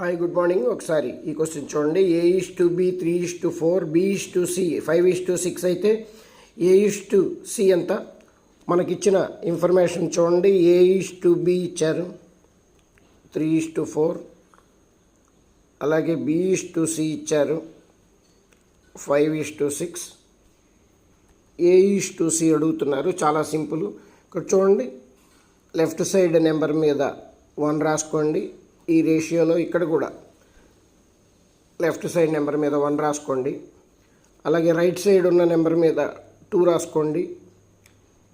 Hi good morning. ఒకసారి ఈ question చూడండి. A:B 3:4 B:C 5:6 అయితే A:C ఎంత? మనకిచ్చిన ఇన్ఫర్మేషన్ చూడండి. A:B ఇచ్చారు 3:4, అలాగే B:C ఇచ్చారు 5:6. A:C అడుగుతున్నారు. చాలా సింపుల్. ఇక్కడ చూడండి, లెఫ్ట్ సైడ్ నెంబర్ మీద 1 రాసుకోండి. ఈ రేషియోలో ఇక్కడ కూడా లెఫ్ట్ సైడ్ నెంబర్ మీద 1 రాసుకోండి. అలాగే రైట్ సైడ్ ఉన్న నెంబర్ మీద 2 రాసుకోండి.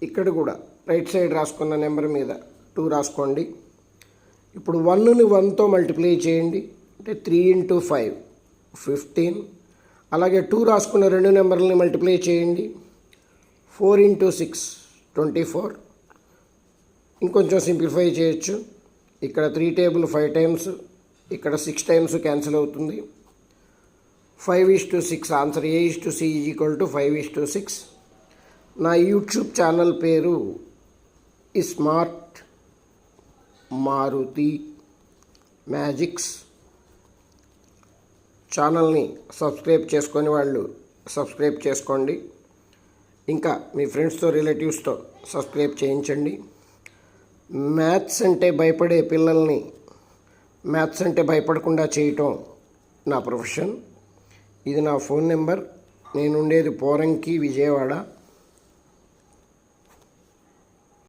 ఇక్కడ కూడా రైట్ సైడ్ రాసుకున్న నెంబర్ మీద 2 రాసుకోండి. ఇప్పుడు 1ని 1తో మల్టిప్లై చేయండి. అంటే 3 × 5 15. అలాగే 2 రాసుకున్న రెండు నెంబర్లని మల్టిప్లై చేయండి. 4 × 6 24. ఇంకొంచెం సింప్లిఫై చేయొచ్చు. ఇక్కడ 3 టేబుల్ 5 టైమ్స్, ఇక్కడ 6 టైమ్స్ క్యాన్సిల్ అవుతుంది. 5:6 ఆన్సర్. A:C = 5:6. నా యూట్యూబ్ ఛానల్ పేరు స్మార్ట్ మారుతి మ్యాజిక్స్. ఛానల్ని సబ్స్క్రైబ్ చేసుకొని వాళ్ళు సబ్స్క్రైబ్ చేసుకోండి. ఇంకా మీ ఫ్రెండ్స్తో రిలేటివ్స్తో సబ్స్క్రైబ్ చేయించండి. మ్యాథ్స్ అంటే భయపడే పిల్లల్ని మ్యాథ్స్ అంటే భయపడకుండా చేయటం నా ప్రొఫెషన్. ఇది నా ఫోన్ నెంబర్. నేను ఉండేది పోరంకి, విజయవాడ.